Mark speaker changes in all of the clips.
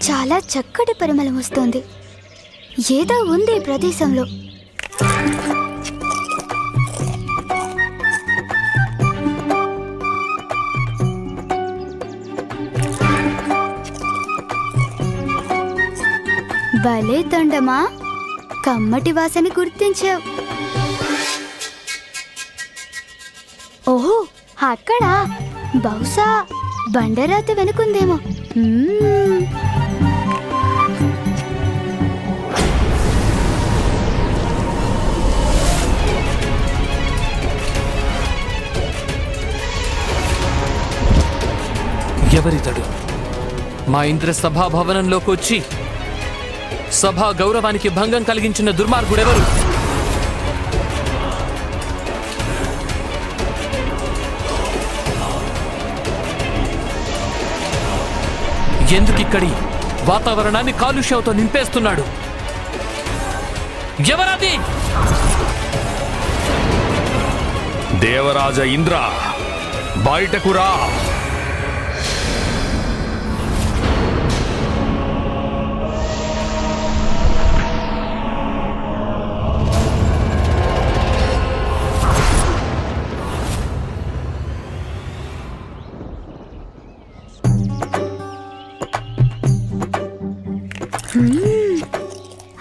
Speaker 1: చాలా చక్కటి పరిమళం వస్తోంది. ఏదో ఉంది ఈ ప్రదేశంలో. భలే తొండమా, కమ్మటి వాసన గుర్తించావు. ఓహో, అక్కడ బహుశా బండరాతి వెనుకుందేమో.
Speaker 2: ఎవరితడు? మా ఇంద్ర సభా భవనంలోకి వచ్చి సభా గౌరవానికి భంగం కలిగించిన దుర్మార్గుడెవరు? ఎందుకిక్కడి వాతావరణాన్ని కాలుష్యంతో నింపేస్తున్నాడు? ఎవరది?
Speaker 3: దేవరాజ ఇంద్ర, బయటకు రా.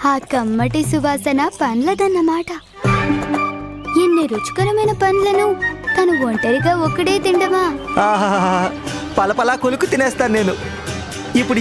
Speaker 1: ఆ కమ్మటి సువాసన పండ్లదన్నమాట. ఎన్ని రుచికరమైన పండ్లను తను ఒంటరిగా ఒక్కడే తిండమా?
Speaker 4: పలపలా కొలుకు తినేస్తాను నేను ఇప్పుడు.